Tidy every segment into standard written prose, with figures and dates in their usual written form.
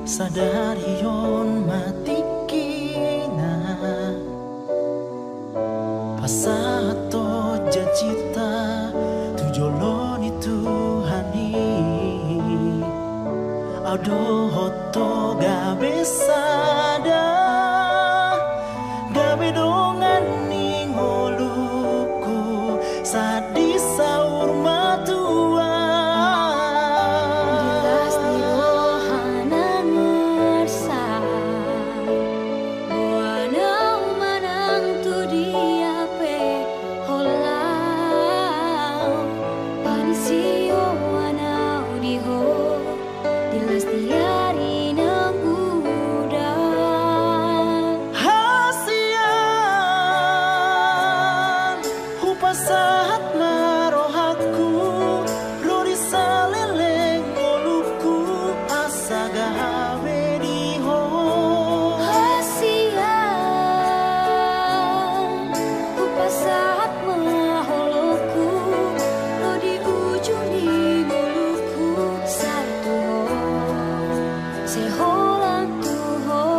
sadari yon mati kina pasato jajita tujoloni Tuhani ado hoto gabe sada gabe dongan ningoluku sadi saur matua saat marohaku rori saleleng ngoluku asa gawe diho hasian upas saat maholoku lo di ujung di ngoluku satu seholang tuho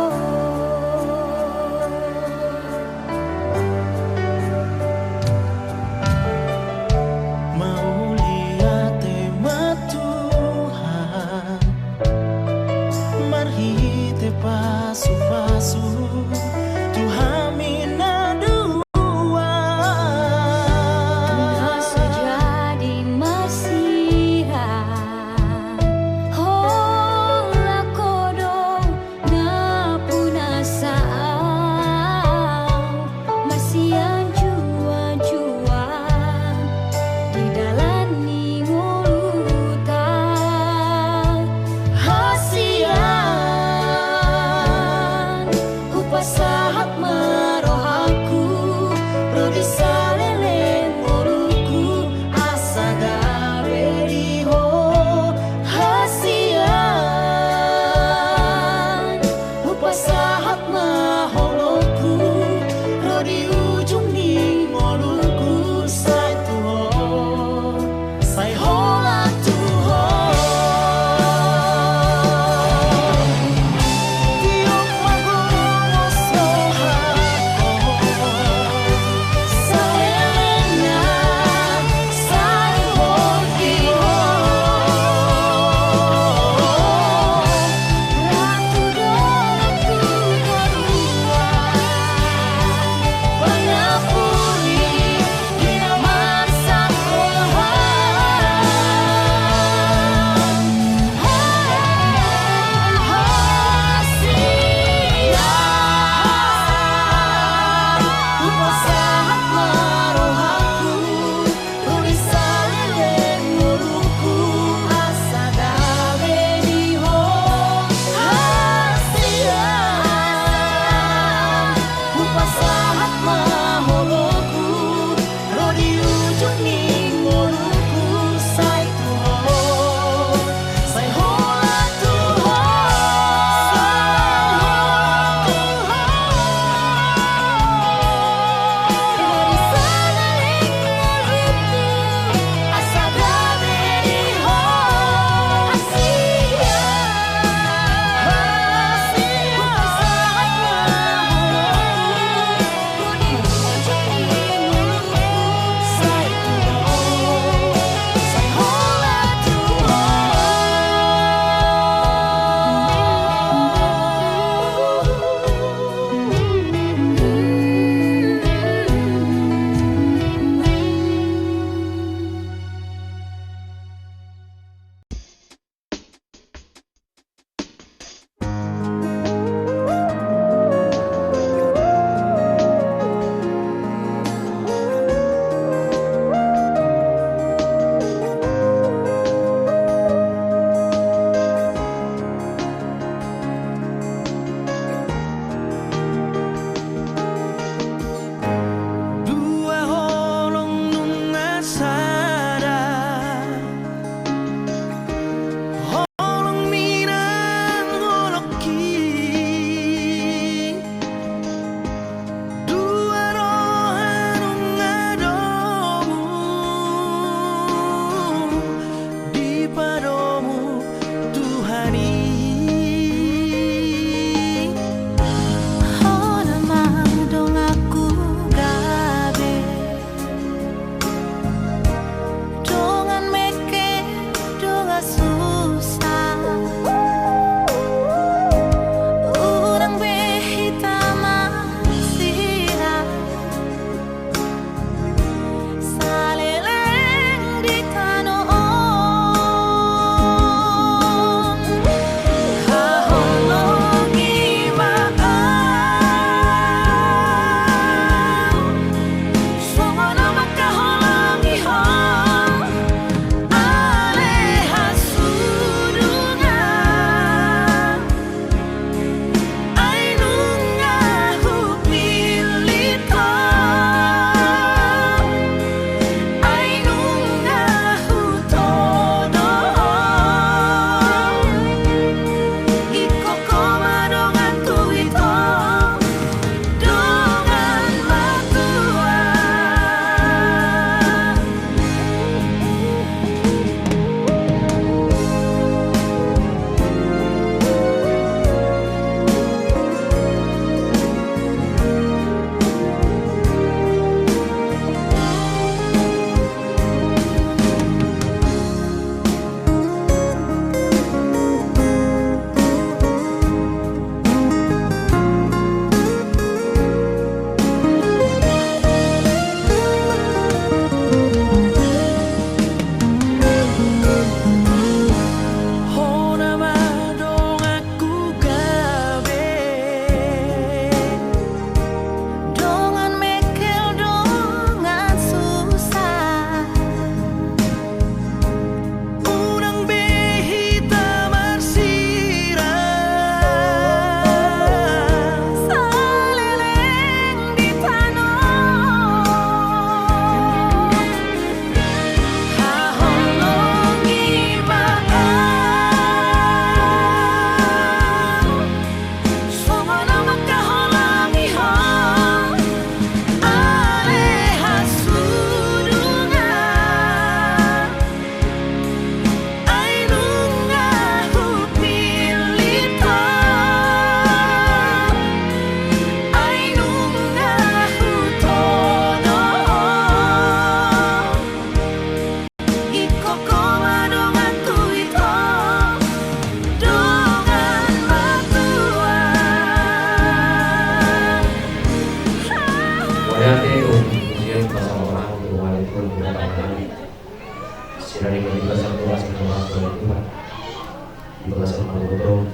Tuhan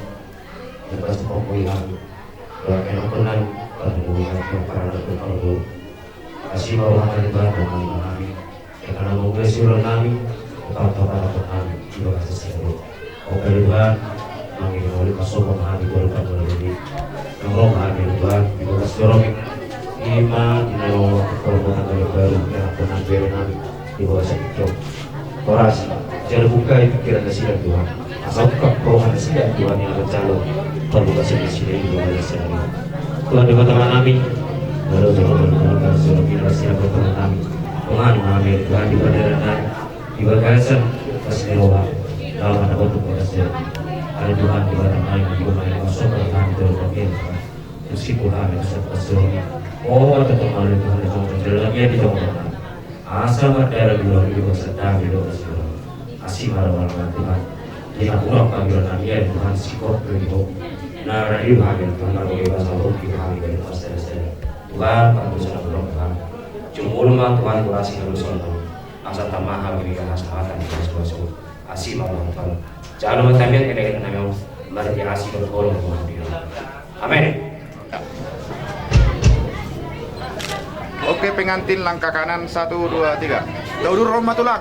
lepas pemulihan doakan ampunan pemulihan para Tuhan kasih bawah Tuhan dengan kami karena menguasai ulang kami para kami juga kasih seluruh oke Tuhan kami oleh masuk kami berkat melalui nomor kami Tuhan juga kasih dorong iman dinamakan permohonan kami baru yang ampunan biar kami di bawah sakit orasi jangan buka pikiran kasihan Tuhan asal buka perumahan kasihan Tuhan yang bercalon terbuka sini di bawah kasihan Tuhan di teman kami lalu jangan mendengarkan suara kita siapa teman kami Tuhan kami Tuhan di badan kami di bagasan kasih doa dalam ada bentuk kasihan ada Tuhan di badan kami di bawah yang masuk ke kami terbagian meskipun kami kasih oh tetap ada Tuhan di bawah dalam dia di bawah kami asal ada dua ribu sedang di bawah asih marah Tuhan jika kurang panggilan kami ya Tuhan sikap beliau nah radio kami Tuhan kalau bahasa hoki kami dari pastor Tuhan bantu sana belum Tuhan jumul mah Tuhan kurasi harus soal asal tamah kami dengan asmatan di sesuatu asih marah Tuhan jangan lupa tampil kena namanya mari asih berkorong Tuhan amin. Oke, pengantin langkah kanan 1, 2, 3. Daudur Romatullah.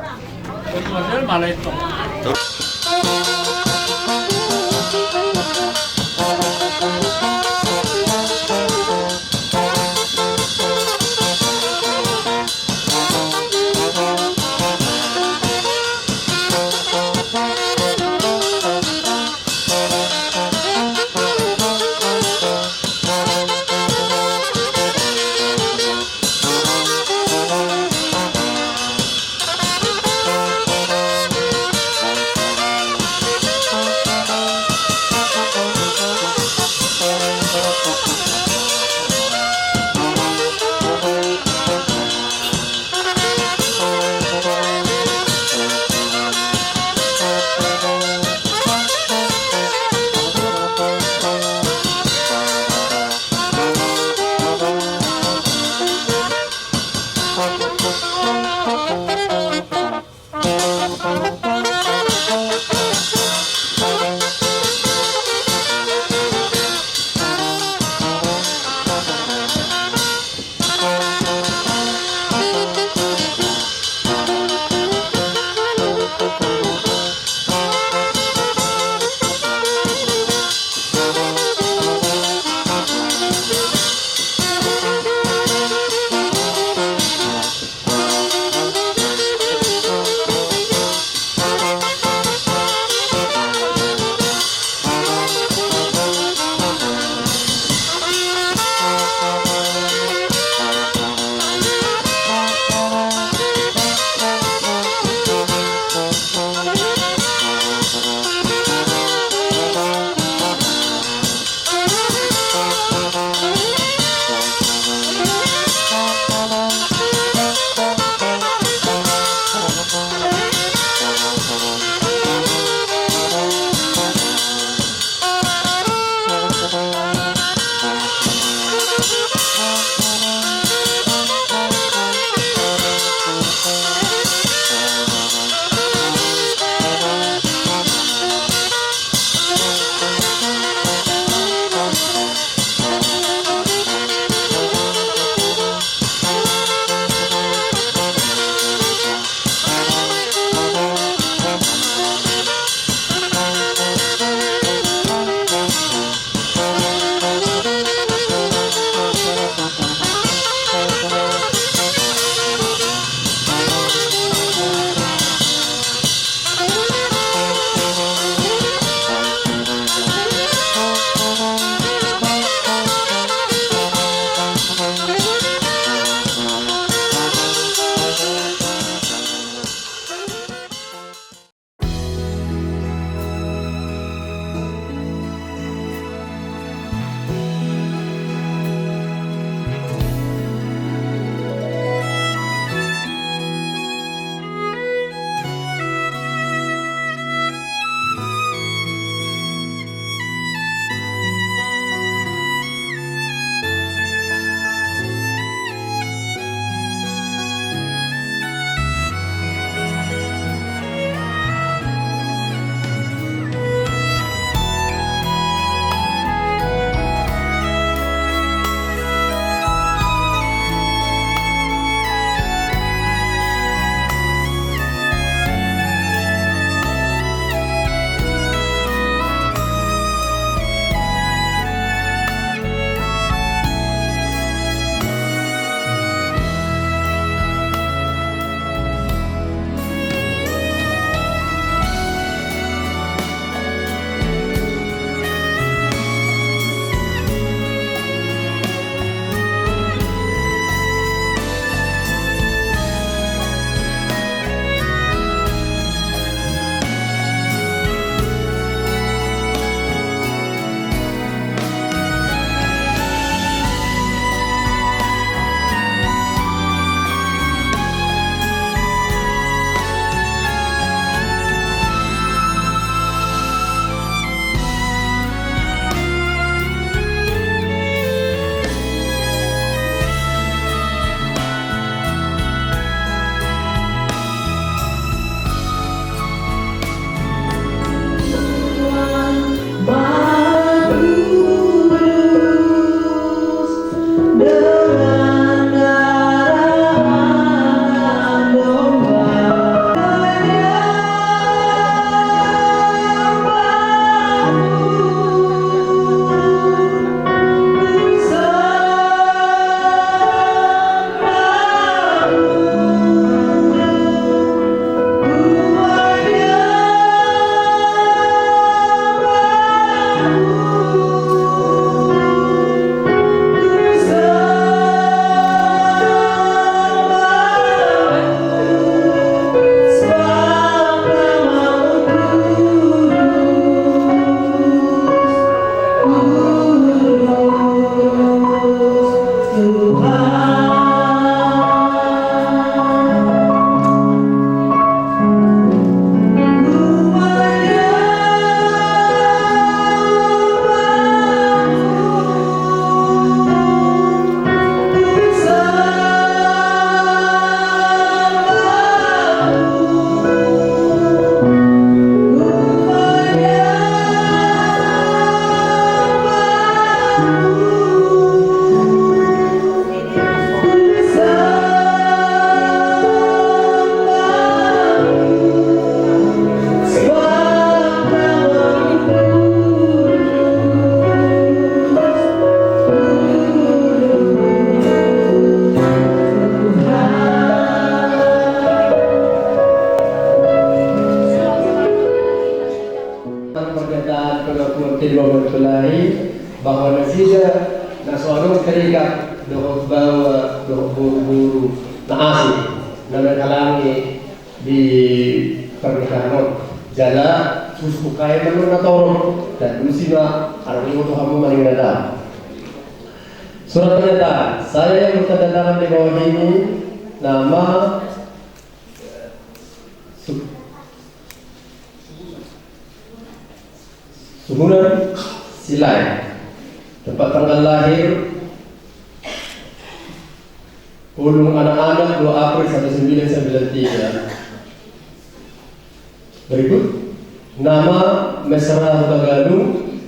kedua mempelai bahwa nasida nasoalong terikat dohok bawa dohok buru naasi nanahalangi di pernikahan jala susu kaya menurut orang dan musibah orang itu kamu maling nada. Surat pernyataan saya yang bertanda tangan di bawah ini nama Sumunan Silai, tempat tanggal lahir Ulung anak-anak 2 April 1993. Berikut nama Mesra Hutagalu,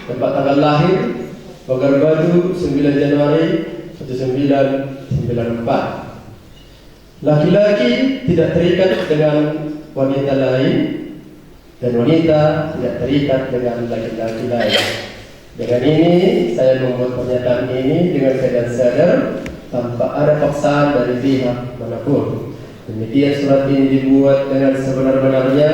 tempat tanggal lahir Pagar Batu 9 Januari 1994. Laki-laki tidak terikat dengan wanita lain dan wanita tidak terikat dengan laki-laki lain. Dengan ini saya membuat pernyataan ini dengan keadaan sadar tanpa ada paksaan dari pihak manapun. Demikian surat ini dibuat dengan sebenar-benarnya,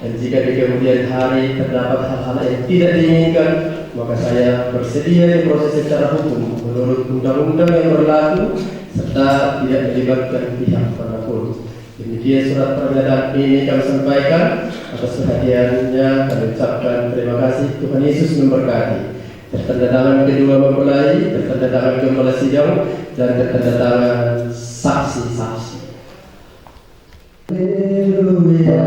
dan jika di kemudian hari terdapat hal-hal yang tidak diinginkan, maka saya bersedia diproses secara hukum menurut undang-undang yang berlaku serta tidak melibatkan pihak manapun. Demikian surat pernyataan ini kami sampaikan. Atas perhatiannya kami ucapkan terima kasih. Tuhan Yesus memberkati. Tertanda tangan kedua mempelai, tertanda tangan gembala sidang, dan tertanda tangan saksi-saksi. Haleluya.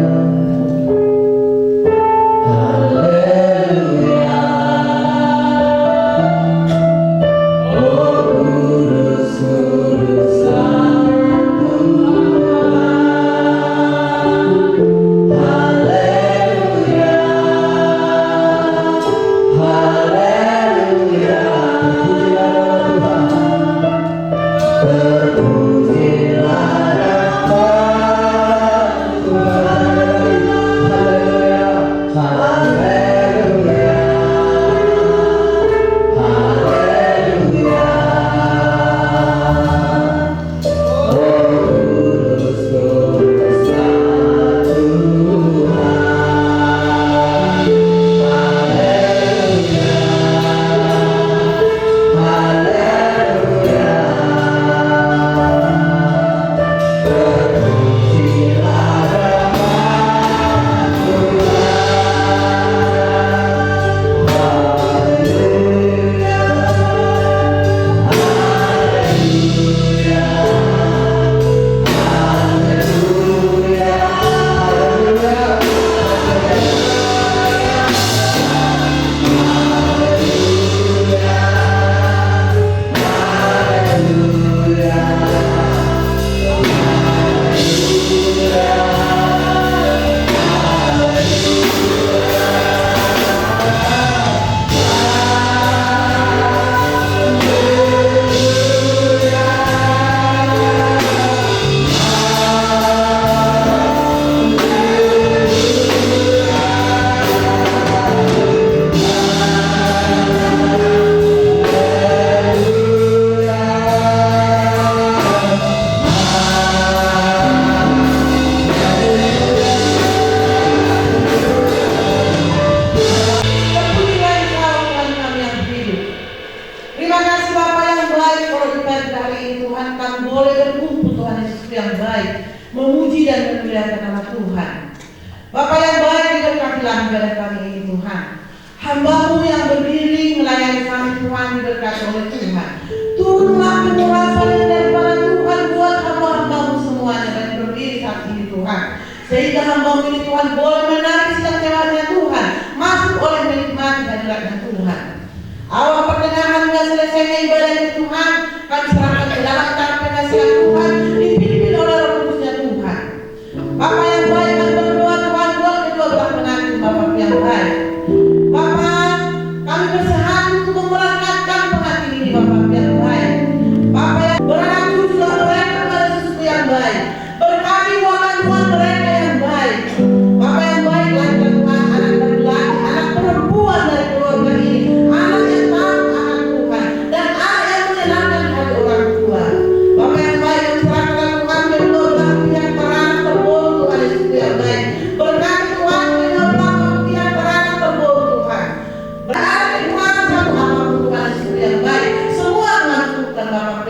Anak yang taat akan Tuhan dan anak yang menyenangkan hati orang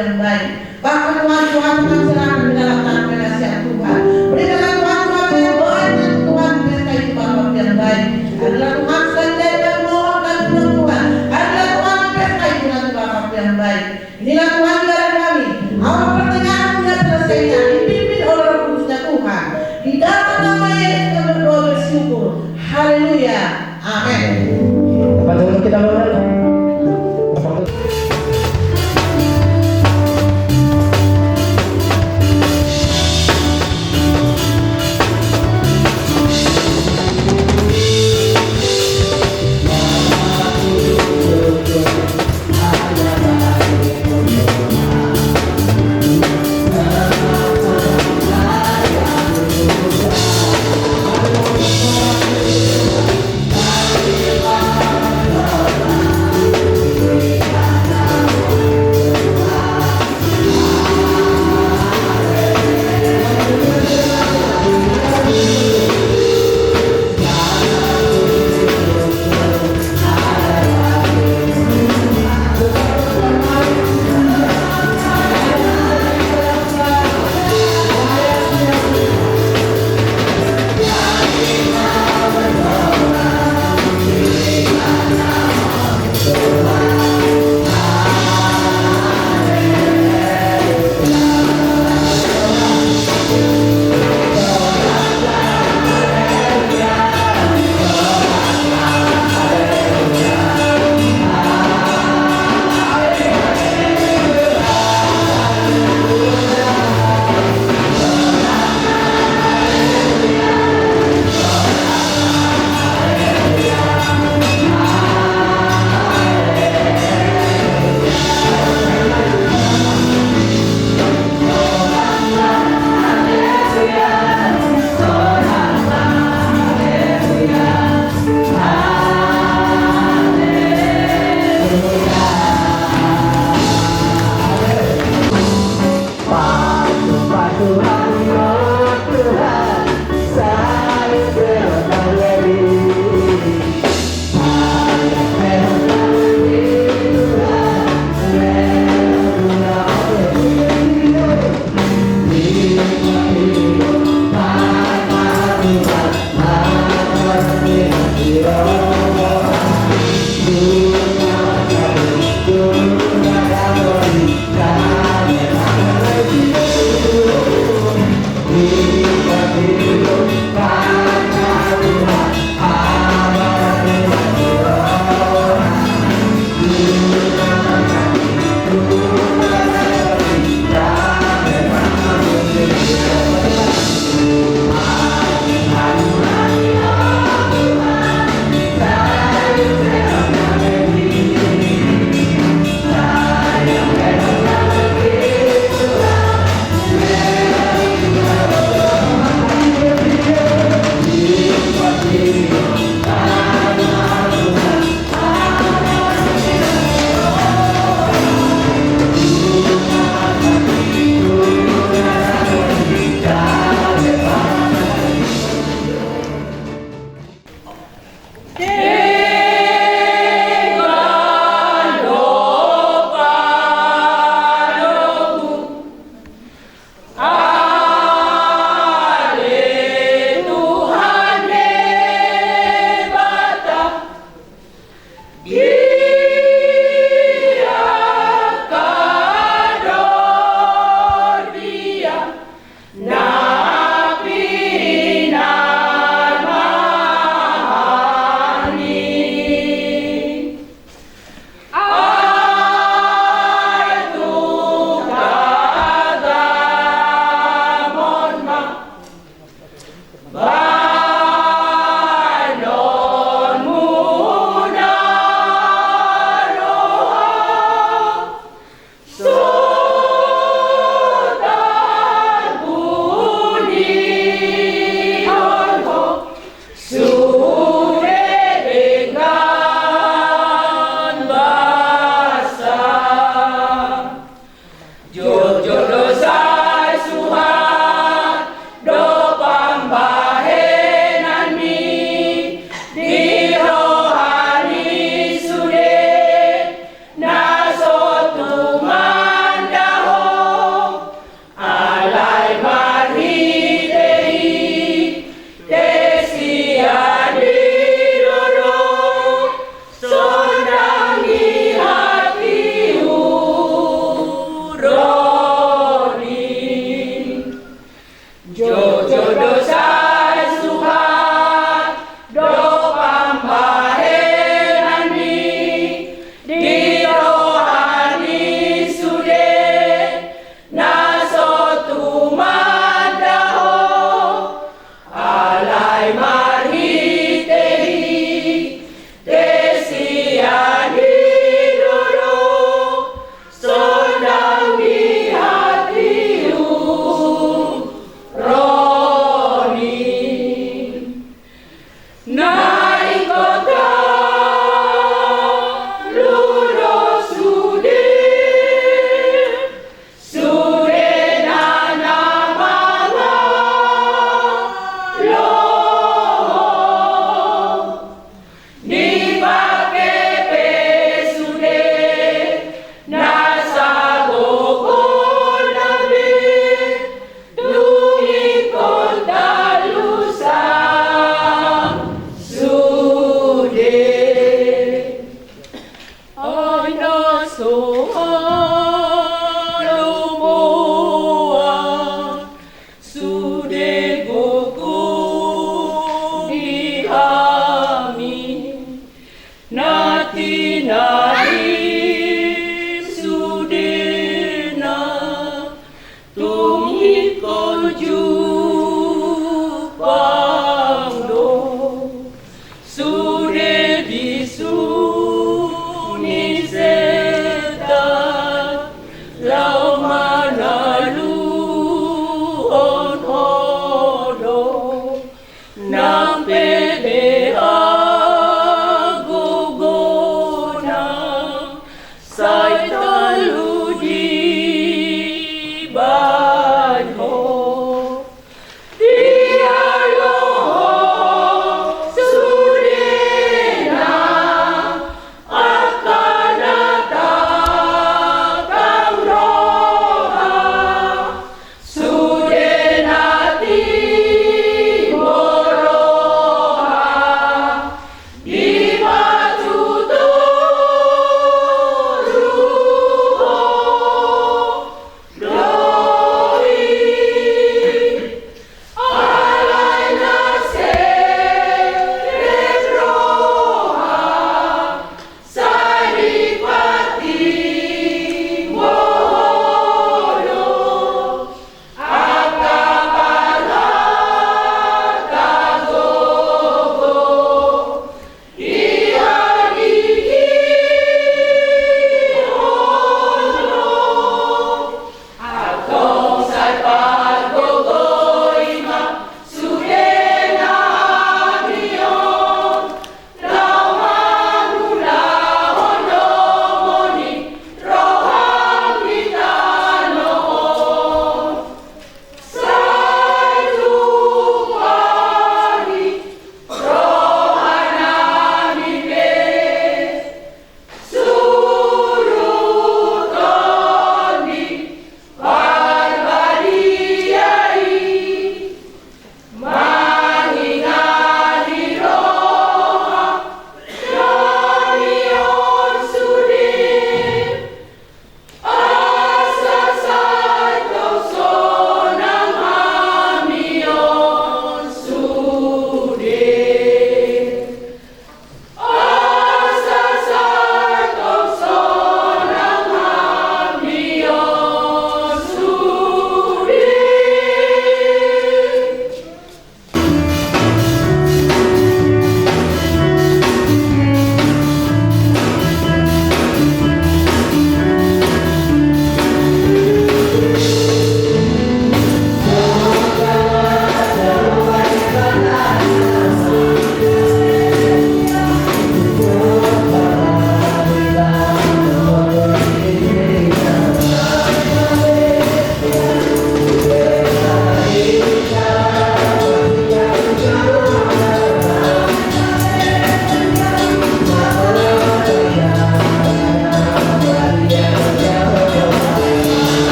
yang baik. Bahkan Tuhan Tuhan serahkan di dalam tangan penasihat Tuhan. Berikanlah Tuhan yang baik dan Tuhan mereka itu Bapa yang baik. Adalah Tuhan sendiri dan mohon dan Tuhan. Adalah Tuhan mereka itu nanti Bapa yang baik. Inilah Tuhan di dalam kami. Awal pertengahan sudah selesainya dipimpin oleh Roh Kudusnya Tuhan. Di dalam nama Yesus kita berdoa bersyukur. Haleluya. Amin. Tempat duduk kita mana?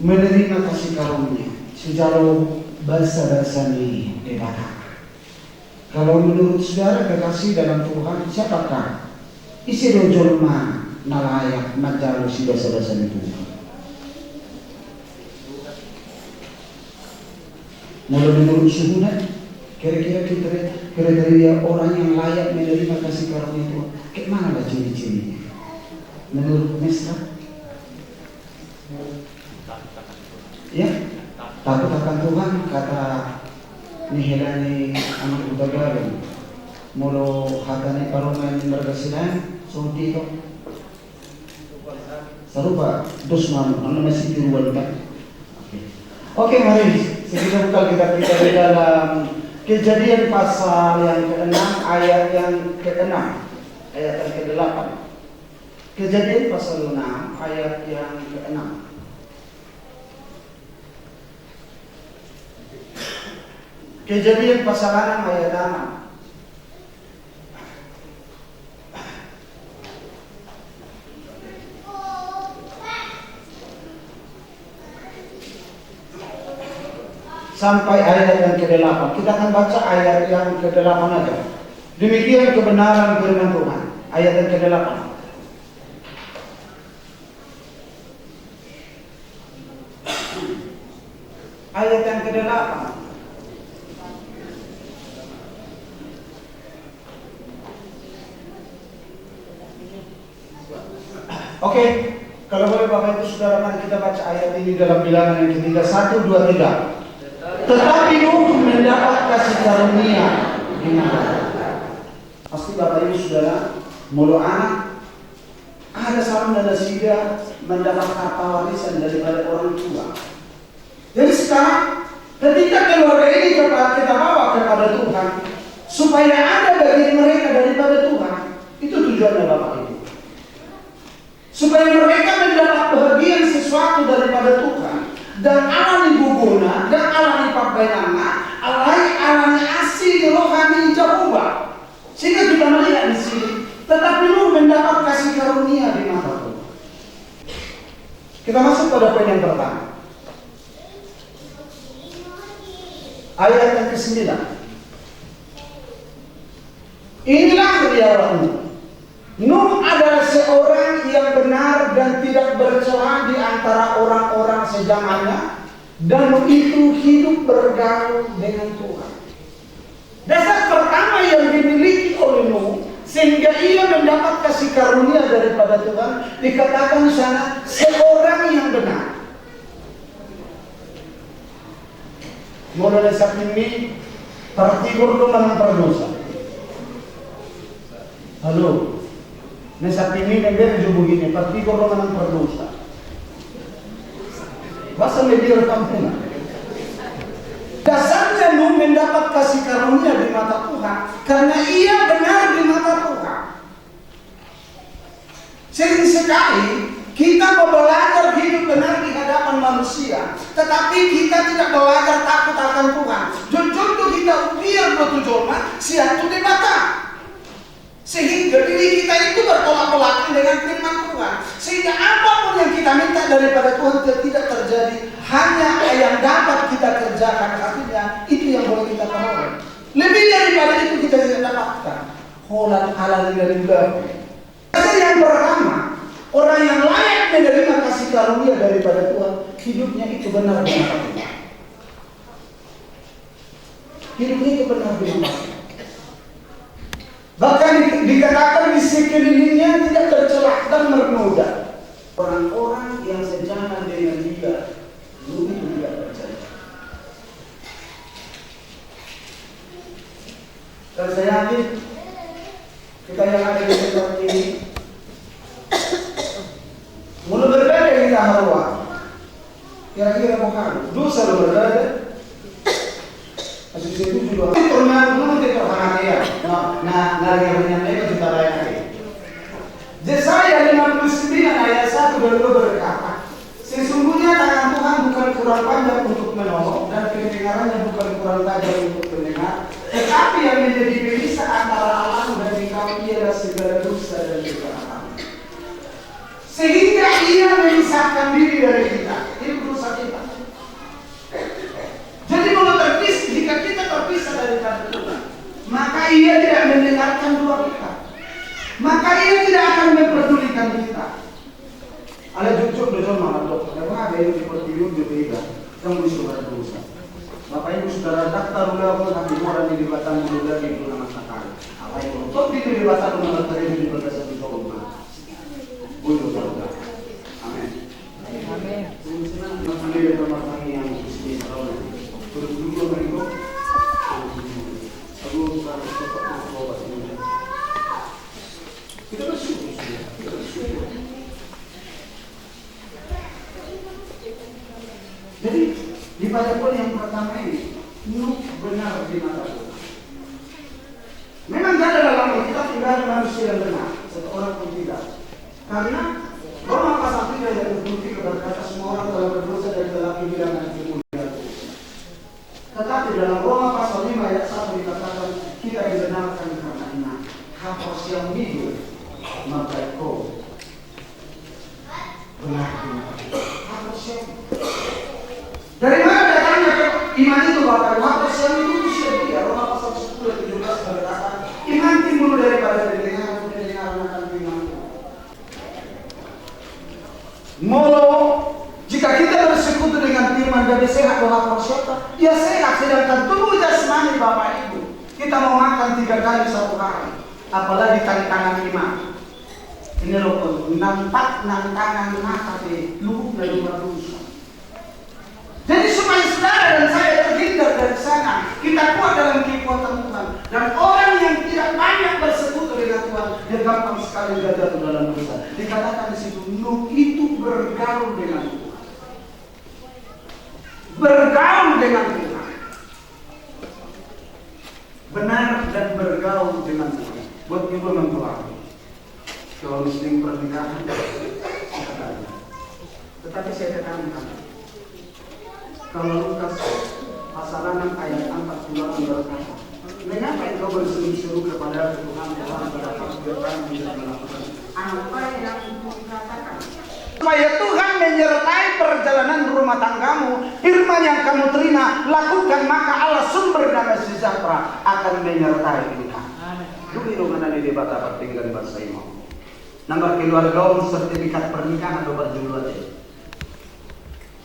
menerima kasih karunia sejauh bahasa-bahasa ini debata. Kalau menurut saudara kekasih dalam Tuhan, siapakah isi rojolma nalayak majalu si bahasa-bahasa itu? Menurut suhunan, kira-kira kriteria orang yang layak menerima kasih karunia itu, kayak mana lah ciri-cirinya? Menurut Mesra? Ya, takut akan Tuhan, kata nihilani anak utagaran mulu hatane paruman berkesilan seperti itu serupa dos mamu anu masih tiruan kan. Oke, mari kita buka kitab kita di dalam Kejadian pasal yang ke-6 ayat yang ke-6 ayat yang ke-8. Kejadian pasal 6 ayat yang ke-6. Kejadian pasal 6 ayat 6. sampai ayat yang ke-8. Kita akan baca ayat yang ke-8 aja. Demikian kebenaran firman Tuhan. Ayat yang ke-8. Ayat yang ke-8. Oke, kalau boleh Bapak Ibu Saudara, mari kita baca ayat ini dalam bilangan yang ketiga. 1, 2, 3. Tetapi Nuh mendapat kasih karunia di mata. Pasti Bapak Ibu Saudara, mulu anak ada salam dan sida mendapat harta warisan daripada orang tua. Jadi sekarang ketika keluarga ini kita bawa kepada Tuhan, supaya ada bagian mereka daripada Tuhan, itu tujuannya Bapak Ibu. Supaya mereka mendapat bagian sesuatu daripada Tuhan, dan alani buguna, dan alani papainana, alani asli rohani Jehovah. Sehingga kita melihat di sini, tetapi lu mendapat kasih karunia di mata Tuhan. Kita masuk pada poin yang pertama. Ayat yang ke-9. Inilah peliharaan Nuh. Nuh adalah seorang yang benar dan tidak bercela di antara orang-orang sejamannya, dan Nuh itu hidup bergaul dengan Tuhan. Dasar pertama yang dimiliki oleh Nuh sehingga ia mendapat kasih karunia daripada Tuhan, dikatakan di sana seorang yang benar. Mulai saat ini tertidur dengan berdosa. Halo. Nah saat ini negara juga begini, pasti golongan berdosa. Masa media kampungan. Dasarnya Nuh mendapat kasih karunia di mata Tuhan karena ia benar di mata Tuhan. Sering sekali kita belajar hidup benar di hadapan manusia, tetapi kita tidak belajar takut akan Tuhan. Contoh kita biar bertujuan siatu di mata. Sehingga diri kita itu bertolak belakang dengan firman Tuhan. Sehingga apapun yang kita minta daripada Tuhan tidak terjadi. Hanya yang dapat kita kerjakan, artinya itu yang boleh kita peroleh. Lebih daripada itu kita tidak dapatkan. Holat halal dari belakang. Yang pertama, orang yang layak menerima kasih karunia daripada Tuhan, hidupnya itu benar di mata Tuhan. Hidupnya itu benar di mata Tuhan. Bahkan dikatakan di sekelilingnya tidak tercelah dan bernoda. Orang-orang yang sejalan dengan dia, itu tidak percaya. Dan saya yakin kita yang ada di tempat ini, mulai berbeda kita harus. Kira-kira mau kan? Dosa lo berbeda. Asal itu juga. Pernah kita perhatian. Nah, yang mereka kita layani. Yesaya 59 ayat 1 dan 2 berkata, sesungguhnya tangan Tuhan bukan kurang panjang untuk menolong dan pendengarannya bukan kurang tajam untuk mendengar, tetapi yang menjadi pemisah antara Allah dan engkau ialah segala dosa dan kejahatan. Sehingga ia memisahkan diri dari kita. Itu dosa kita. Jadi kalau terpisah, jika kita terpisah dari Tuhan, maka ia tidak mendengarkan doa kita. Maka ia tidak akan memperdulikan kita. Ada jujur betul malah dok. Karena ada yang dipertimbang juga. Kamu disuruh berdosa. Bapak Ibu Saudara daftar ulang kami orang di Batam dulu lagi itu nama sekali. Apa yang untuk itu di Batam nama tadi di Batam satu tahun. Untuk surga. Amin. Amin. Senang mengambil tempat yang khusus kalau terus dulu mereka. Aku bukan seperti bawa ini. Kita bersyukur. Jadi di pada poin yang pertama ini, Nuh benar di mata Tuhan. Memang tidak ada dalam kita tidak ada manusia yang benar, satu orang pun tidak. Karena Roma pasal 3 ayat 23 berkata semua orang telah berdosa dan telah kehilangan kemuliaan Tuhan. Tetapi dalam Roma pasal 5 ayat 1 dikatakan kita dibenarkan karena iman. Hapus yang hidup maka kau benar. Hapus yang dari mana datangnya Iman itu bakal hapus yang itu usia dia. Roma pasal 10 ayat 17 berkata, iman timbul daripada pendengaran akan firman Tuhan. Molo, jika kita bersekutu dengan firman jadi sehat roh persyata, ya sehat. Sedangkan tubuh jasmani Bapak Ibu, kita mau makan 3 kali satu hari, apalagi tantangan iman. Ini loh, nampak tantangan mata di lubuk dari rumah dosa. Jadi supaya saudara dan saya terhindar dari sana, kita kuat dalam kekuatan Tuhan. Dan orang yang tidak banyak bersekutu dengan Tuhan, dia gampang sekali jatuh dalam dosa. Dikatakan di situ, Nuh itu bergaul dengan Tuhan. Bergaul dengan Tuhan. Benar dan bergaul dengan Tuhan. Buat ibu mempelai. Kalau muslim pernikahan, tetapi saya tekankan. Kalau Lukas pasal 6 ayat 40 berkata, mengapa engkau berseru-seru kepada Tuhan berdapat berkata menjadi melakukan apa yang dikatakan? Supaya Tuhan menyertai perjalanan rumah tanggamu, firman yang kamu terima, lakukan, maka Allah sumber damai sejahtera akan menyertai kita. Dulu mana di debat dapat tinggal di bahasa Imam. Nomor keluarga sertifikat pernikahan atau berjumlah aja.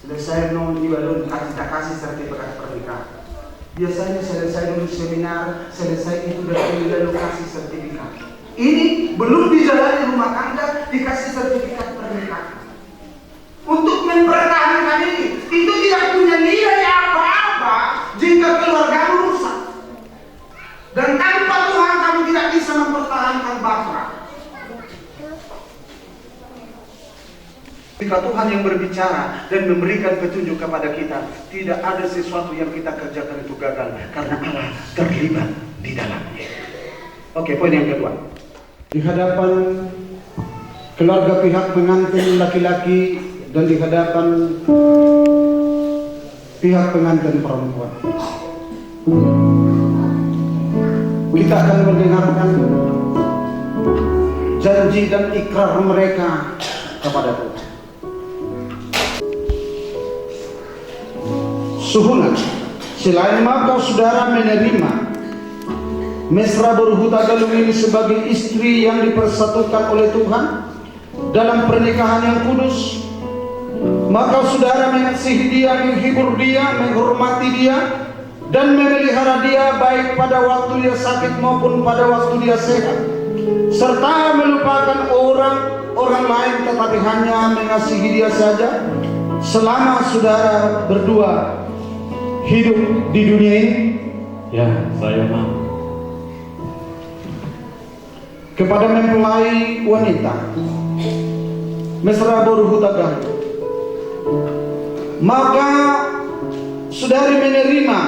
Selesai non dibalun kasih sertifikat pernikahan. Biasanya selesai dulu seminar, selesai itu lalu kasih sertifikat. Ini belum dijalani rumah tangga dikasih sertifikat pernikahan. Untuk mempertahankan ini, itu tidak punya nilai apa-apa jika keluarga rusak. Dan tanpa Tuhan kamu tidak bisa mempertahankan bangsa. Jika Tuhan yang berbicara dan memberikan petunjuk kepada kita, tidak ada sesuatu yang kita kerjakan itu gagal karena Allah terlibat di dalamnya. Oke, poin yang kedua. Di hadapan keluarga pihak pengantin laki-laki dan di hadapan pihak pengantin perempuan, kita akan mendengarkan janji dan ikrar mereka kepada Tuhan. Suhunan, selain maka saudara menerima mesra berhuta galung ini sebagai istri yang dipersatukan oleh Tuhan dalam pernikahan yang kudus, maka saudara mengasihi dia, menghibur dia, menghormati dia, dan memelihara dia baik pada waktu dia sakit maupun pada waktu dia sehat, serta melupakan orang lain tetapi hanya mengasihi dia saja selama saudara berdua hidup di dunia ini. Ya, saya mau. Kepada mempelai wanita mesra berhuta galung, maka saudari menerima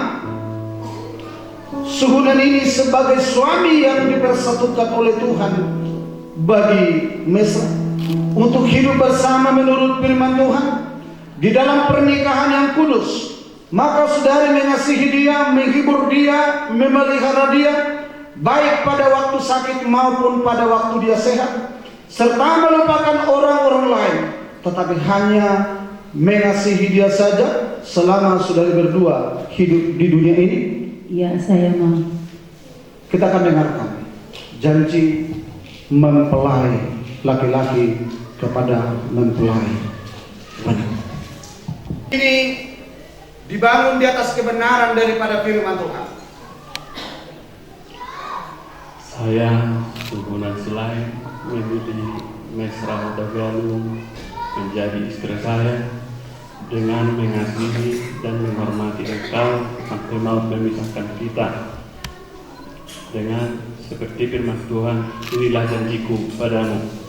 suhunan ini sebagai suami yang dipersatukan oleh Tuhan bagi mesra untuk hidup bersama menurut firman Tuhan di dalam pernikahan yang kudus. Maka saudari mengasihi dia, menghibur dia, memelihara dia baik pada waktu sakit maupun pada waktu dia sehat, serta melupakan orang-orang lain tetapi hanya mengasihi dia saja selama saudari berdua hidup di dunia ini. Ya, saya mau. Kita akan dengarkan janji mempelai laki-laki kepada mempelai wanita. Ini dibangun di atas kebenaran daripada firman Tuhan. Saya Suhunan Silai menjadi mesra huta galung menjadi istri saya dengan mengasihi dan menghormati engkau sampai maut memisahkan kita. Dengan seperti firman Tuhan, inilah janjiku padamu.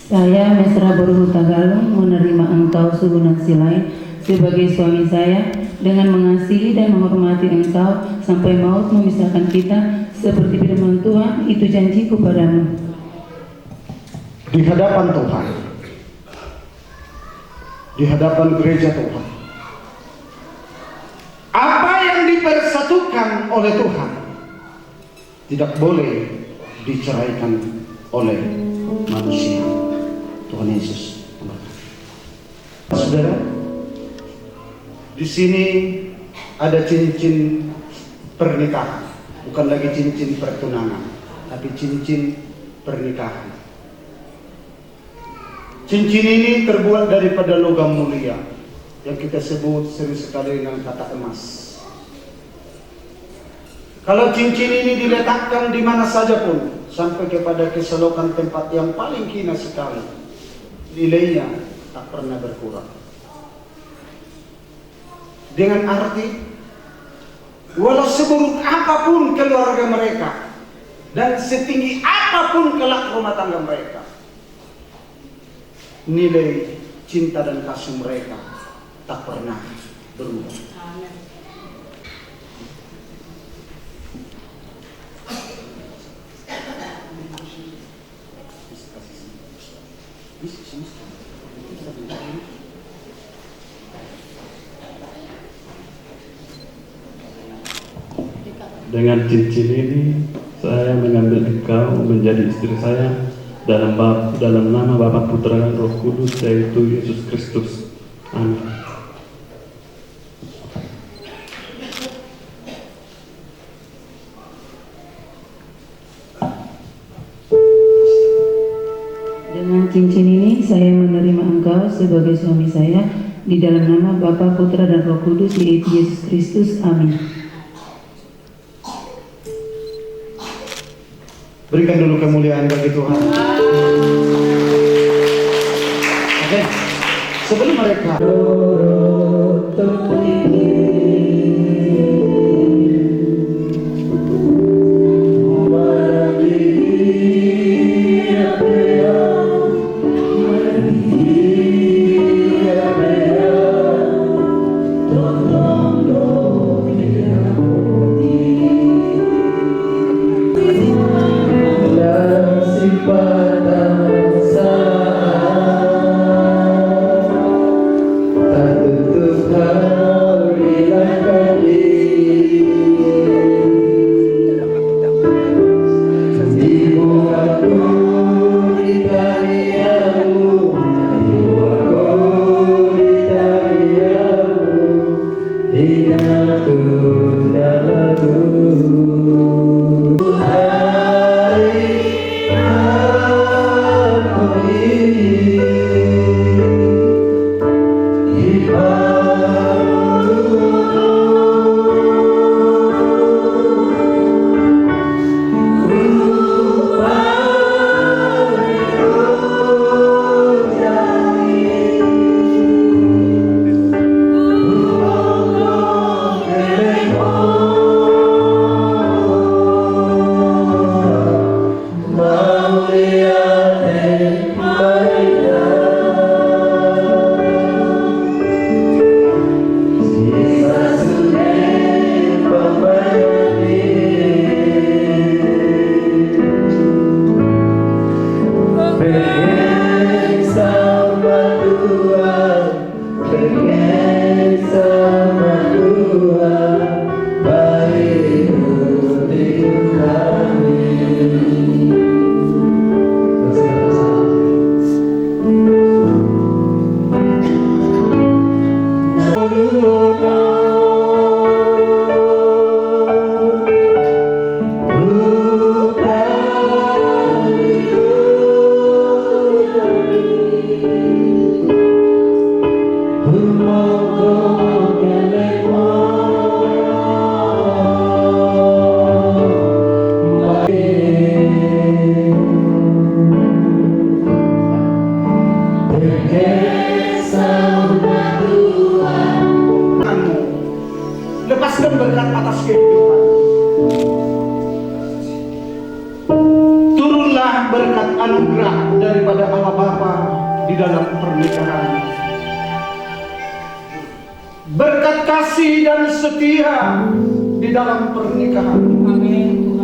Saya mesra berhuta galung menerima engkau Suhunan Silai sebagai suami saya dengan mengasihi dan menghormati engkau sampai maut memisahkan kita seperti firman Tuhan, itu janjiku padamu. Di hadapan Tuhan, di hadapan gereja Tuhan, apa yang dipersatukan oleh Tuhan tidak boleh diceraikan oleh manusia. Tuhan Yesus. Saudara, Di sini ada cincin pernikahan, bukan lagi cincin pertunangan, tapi cincin pernikahan. Cincin ini terbuat daripada logam mulia yang kita sebut sering sekali dengan kata emas. Kalau cincin ini diletakkan di mana saja pun, sampai kepada keselokan tempat yang paling hina sekali, nilainya tak pernah berkurang. Dengan arti, walau seburuk apapun keluarga mereka dan setinggi apapun kelak rumah tangga mereka, nilai cinta dan kasih mereka tak pernah berubah. Dengan cincin ini saya mengambil engkau menjadi istri saya dalam nama Bapa, Putra dan Roh Kudus, yaitu Yesus Kristus. Amin. Dengan cincin ini saya menerima engkau sebagai suami saya di dalam nama Bapa, Putra dan Roh Kudus, yaitu Yesus Kristus. Amin. Berikan dulu kemuliaan bagi Tuhan. Oke, sebelum mereka lepaskan berkat atas kehidupan. Turunlah berkat anugerah daripada Allah Bapa di dalam pernikahan. Berkat kasih dan setia di dalam pernikahan. Amin.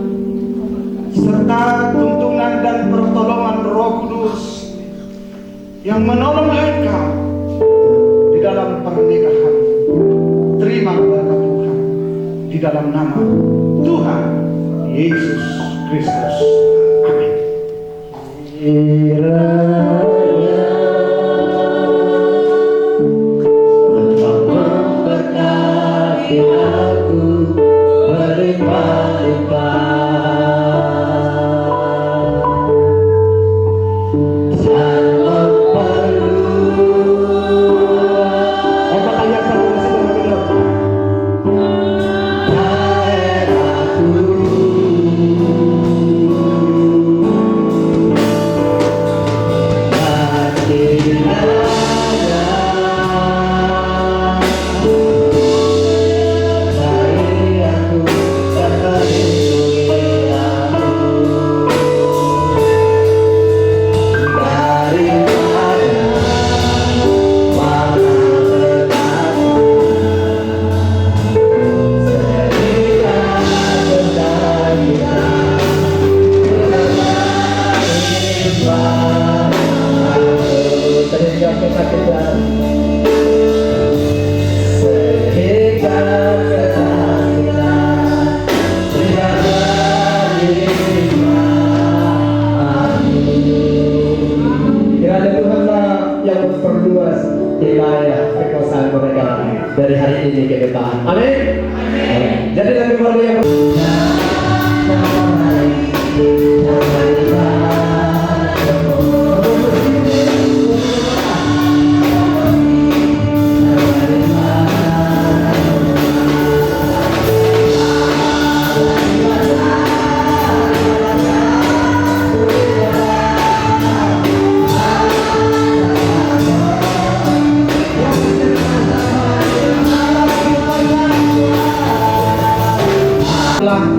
Serta tuntunan dan pertolongan Roh Kudus yang menolong engkau di dalam pernikahan. Terima berkat Tuhan di dalam nama Tuhan Yesus Kristus. Amin. Engkau dari hari ini ke depan. Amin. Jadi lagi keluarga yang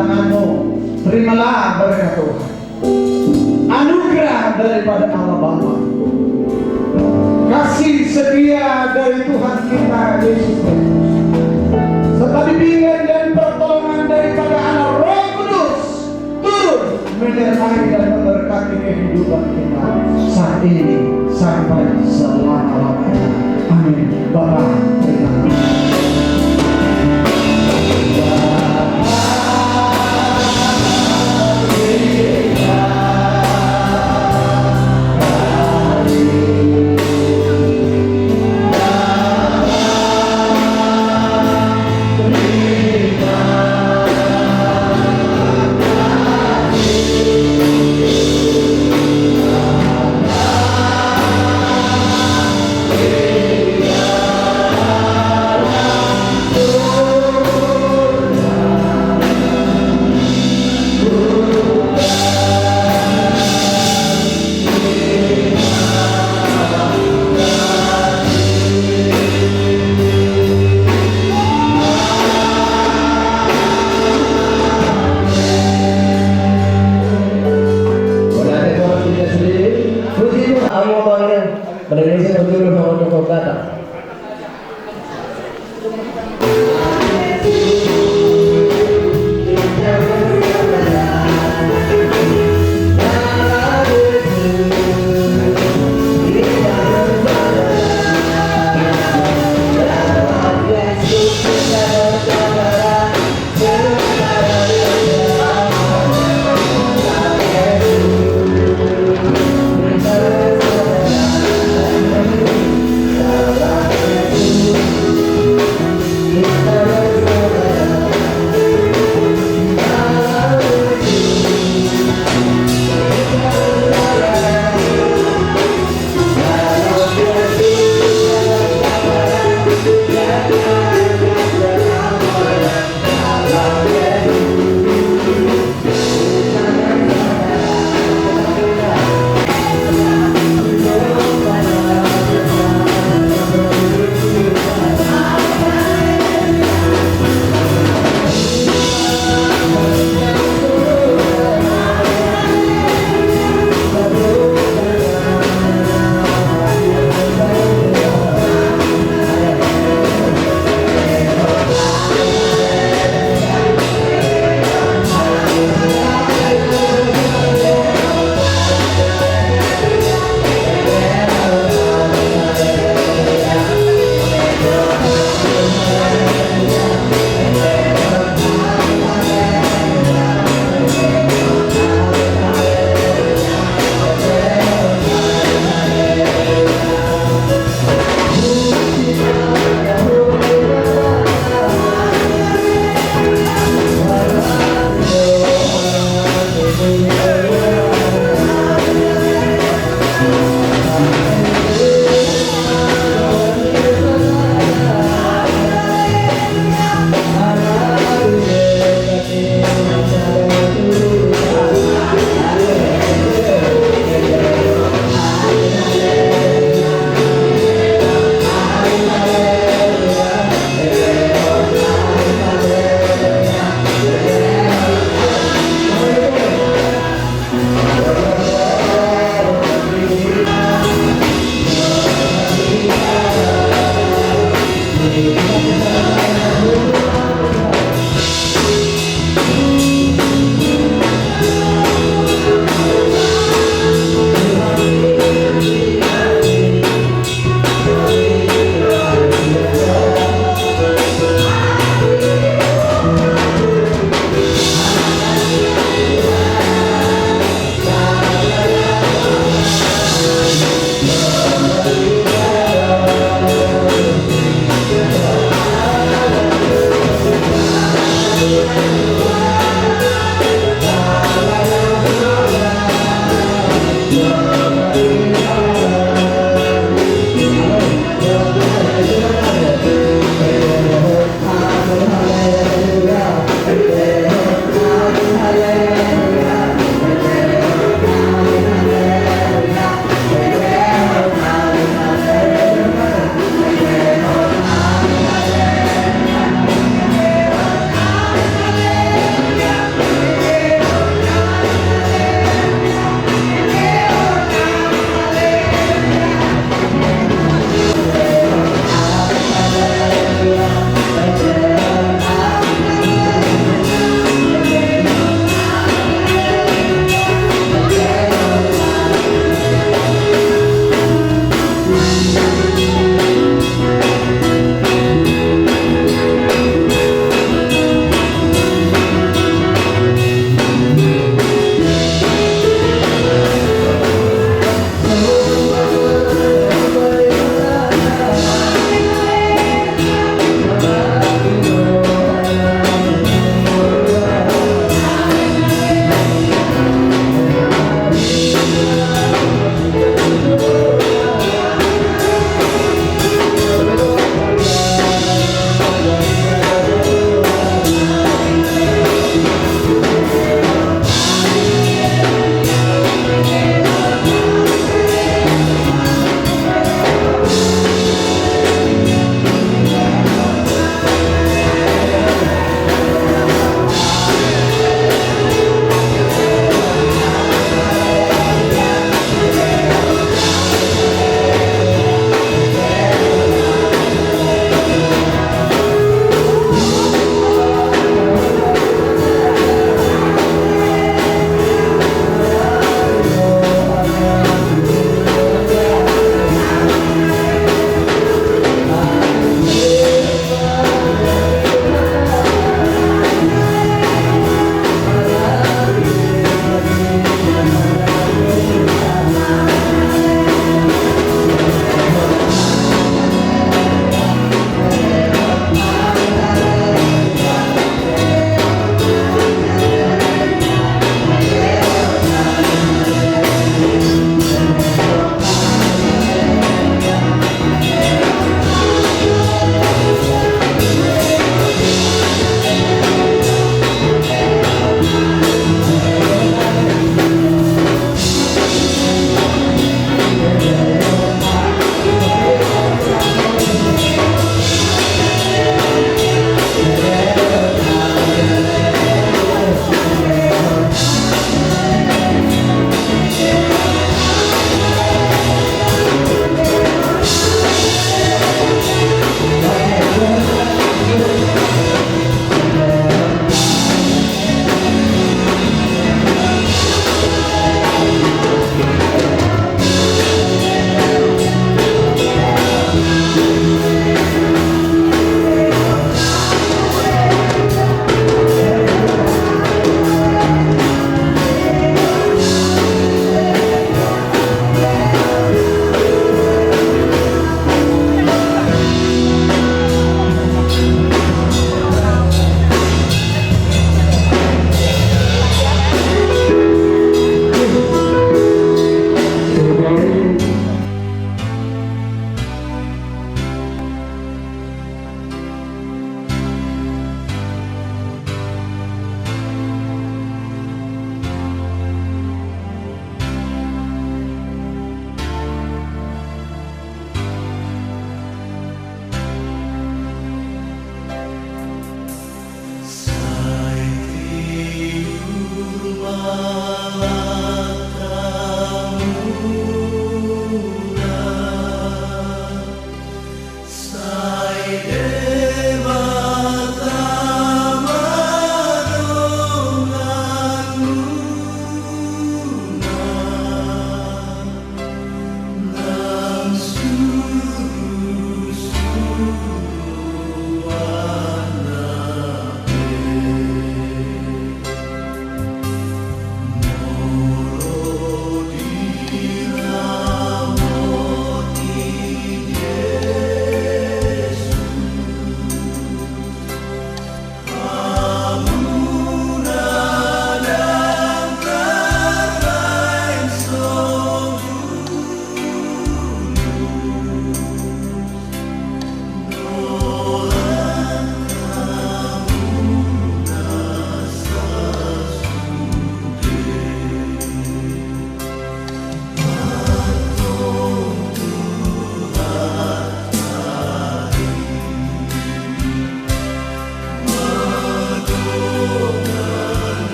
tanganmu, terimalah berkat Tuhan, anugerah daripada Allah Bapa, kasih setia dari Tuhan kita Yesus Kristus, serta bimbingan dan pertolongan daripada Anak Roh Kudus turun menyertai dan memberkati kehidupan kita saat ini sampai selama-lamanya. Amin. Bapa, terima kasih. Terima kasih.